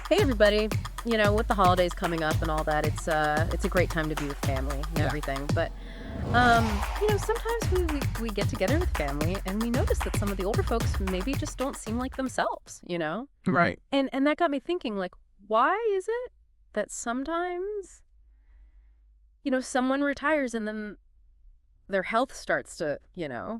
Hey everybody. With the holidays coming up and all that, it's a great time to be with family and Yeah. everything. But sometimes we get together with family and we notice that some of the older folks maybe just don't seem like themselves. Right. And that got me thinking, like, why is it that sometimes, someone retires and then their health starts to,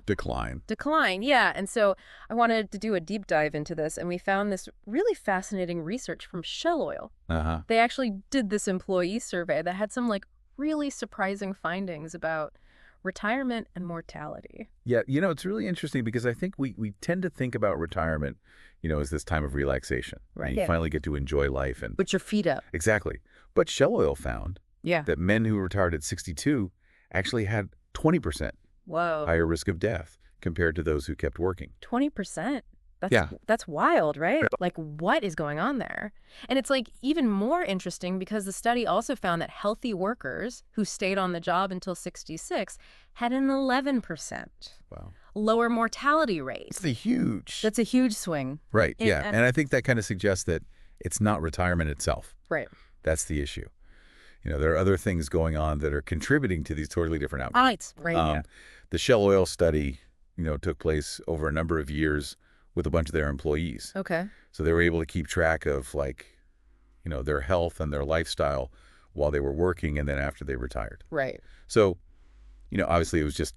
Decline. decline. Yeah. And so I wanted to do a deep dive into this, and we found this really fascinating research from Shell Oil. Uh-huh. They actually did this employee survey that had some, like, really surprising findings about retirement and mortality. Yeah, it's really interesting because I think we tend to think about retirement, as this time of relaxation. Right. And you Yeah. finally get to enjoy life and Put your feet up. exactly. But Shell Oil found Yeah. that men who retired at 62 actually had 20% Whoa. higher risk of death compared to those who kept working. 20%. Yeah. That's wild, right? Like, what is going on there? And it's, like, even more interesting because the study also found that healthy workers who stayed on the job until 66 had an 11% Wow. lower mortality rate. That's a huge swing. Right, It- yeah. And I think that kind of suggests that it's not retirement itself. Right. That's the issue. There are other things going on that are contributing to these totally different outcomes. Right. Um, The Shell Oil study, took place over a number of years with a bunch of their employees. Okay. So they were able to keep track of, their health and their lifestyle while they were working and then after they retired. Right. So, obviously it was just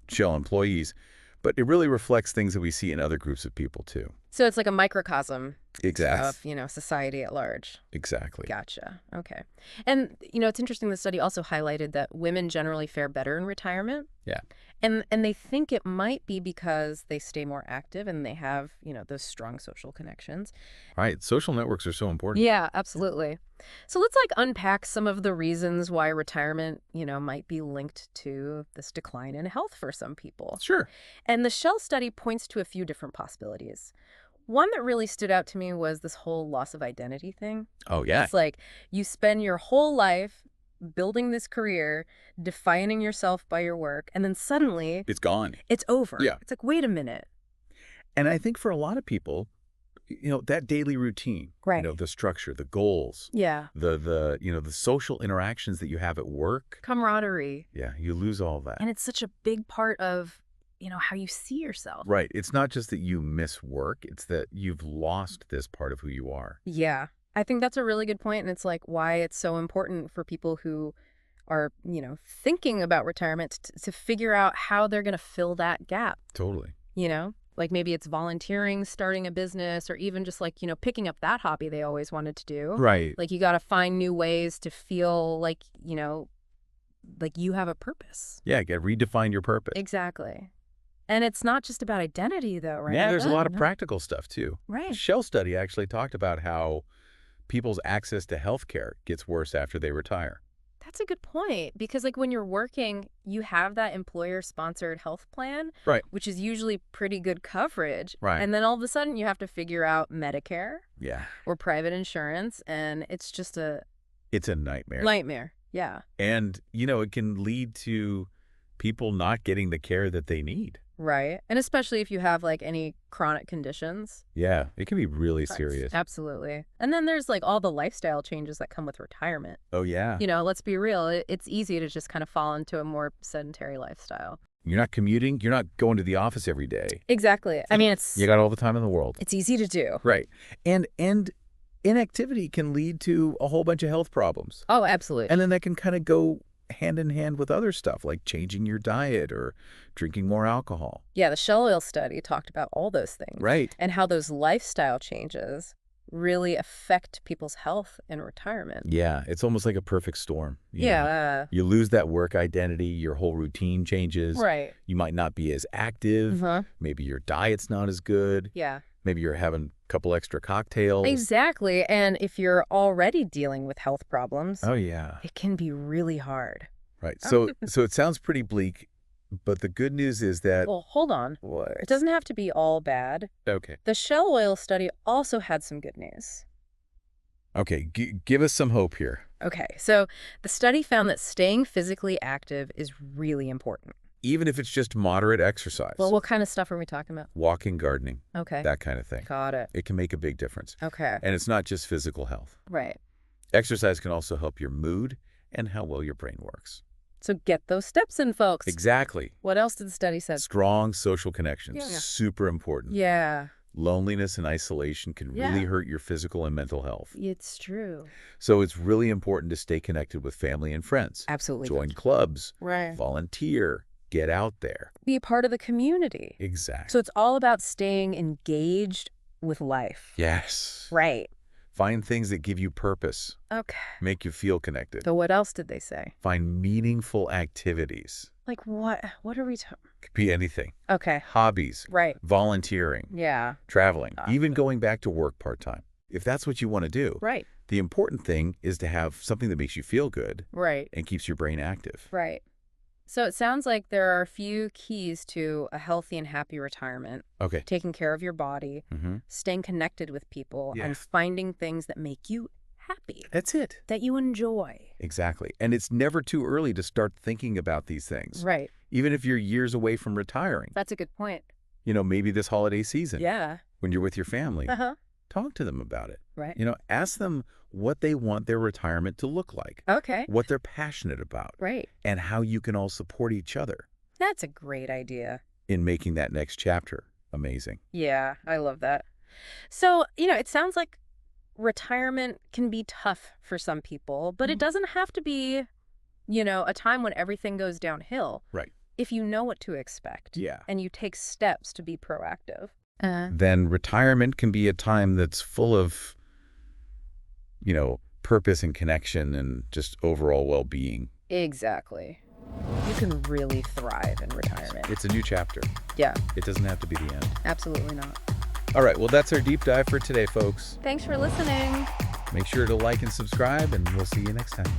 Shell employees, but it really reflects things that we see in other groups of people too. So it's like a microcosm Exactly. of, society at large. Exactly. Gotcha. Okay. And, it's interesting the study also highlighted that women generally fare better in retirement. Yeah. And they think it might be because they stay more active and they have, those strong social connections. Right. Social networks are so important. Yeah, absolutely. So let's, like, unpack some of the reasons why retirement, might be linked to this decline in health for some people. Sure. And the Shell study points to a few different possibilities. One that really stood out to me was this whole loss of identity thing. Oh, yeah. It's like you spend your whole life building this career, defining yourself by your work, and then suddenly It's gone. it's over. Yeah. It's like, wait a minute. And I think for a lot of people, that daily routine, Right. the structure, the goals, Yeah. the social interactions that you have at work. Camaraderie. Yeah, you lose all that. And it's such a big part of, how you see yourself. Right. It's not just that you miss work, it's that you've lost this part of who you are. Yeah. I think that's a really good point, and it's like why it's so important for people who are, thinking about retirement to figure out how they're going to fill that gap, Totally. Like maybe it's volunteering, starting a business, or even just like, picking up that hobby they always wanted to do. Right. Like you got to find new ways to feel like, like you have a purpose. Yeah, redefine your purpose. Exactly. And it's not just about identity though, right? Yeah, there's a lot of practical stuff too. Right. The Shell study actually talked about how people's access to health care gets worse after they retire. That's a good point, because like when you're working, you have that employer-sponsored health plan, Right. which is usually pretty good coverage. Right. And then all of a sudden you have to figure out Medicare Yeah. or private insurance, and it's just a It's a nightmare. nightmare. Yeah. And, it can lead to people not getting the care that they need. Right. And especially if you have like any chronic conditions. Yeah, it can be really serious. Absolutely. And then there's like all the lifestyle changes that come with retirement. Oh, yeah. Let's be real. It's easy to just kind of fall into a more sedentary lifestyle. You're not commuting. You're not going to the office every day. Exactly. I mean, You got all the time in the world. it's easy to do. Right. And inactivity can lead to a whole bunch of health problems. Oh, absolutely. And then that can kind of go hand in hand with other stuff like changing your diet or drinking more alcohol. Yeah, the Shell Oil study talked about all those things. Right. And how those lifestyle changes really affect people's health in retirement. Yeah, it's almost like a perfect storm. Yeah. You lose that work identity, your whole routine changes. Right. You might not be as active. Uh-huh. Maybe your diet's not as good. Yeah. Maybe you're having a couple extra cocktails. Exactly. And if you're already dealing with health problems, Oh, yeah. it can be really hard. Right. So it sounds pretty bleak, but the good news is that... Well, hold on. What? It doesn't have to be all bad. Okay. The Shell Oil study also had some good news. Okay, give us some hope here. Okay, so the study found that staying physically active is really important. even if it's just moderate exercise. Well, what kind of stuff are we talking about? Walking, gardening, Okay. that kind of thing. Got it. It can make a big difference. Okay. And it's not just physical health. Right. Exercise can also help your mood and how well your brain works. So get those steps in, folks. Exactly. What else did the study say? Strong social connections. Yeah. Super important. Yeah. Loneliness and isolation can really hurt your physical and mental health. It's true. So it's really important to stay connected with family and friends. Absolutely. Join clubs. Right. Volunteer. Get out there. Be a part of the community. Exactly. So it's all about staying engaged with life. Yes. Right. Find things that give you purpose. Okay. Make you feel connected. So what else did they say? Find meaningful activities. Like what? What are we talking? Could be anything. Okay. Hobbies. Right. Volunteering. Yeah. Traveling. Even going back to work part-time. If that's what you want to do. Right. The important thing is to have something that makes you feel good. Right. And keeps your brain active. Right. So it sounds like there are a few keys to a healthy and happy retirement. Okay. Taking care of your body, Mm-hmm. staying connected with people, Yeah. and finding things that make you happy, That's it. that you enjoy. Exactly. And it's never too early to start thinking about these things. Right. Even if you're years away from retiring. That's a good point. Maybe this holiday season. Yeah. When you're with your family. Uh-huh. Talk to them about it. Right. Ask them what they want their retirement to look like. Okay. What they're passionate about. Right. And how you can all support each other That's a great idea. in making that next chapter amazing. Yeah, I love that. So, it sounds like retirement can be tough for some people, but it doesn't have to be, a time when everything goes downhill. Right. If you know what to expect. Yeah. And you take steps to be proactive. Then retirement can be a time that's full of, purpose and connection and just overall well-being. Exactly. You can really thrive in retirement. It's a new chapter. Yeah, It doesn't have to be the end. absolutely not. All right, well, that's our deep dive for today, folks. Thanks for listening. Make sure to like and subscribe, and we'll see you next time.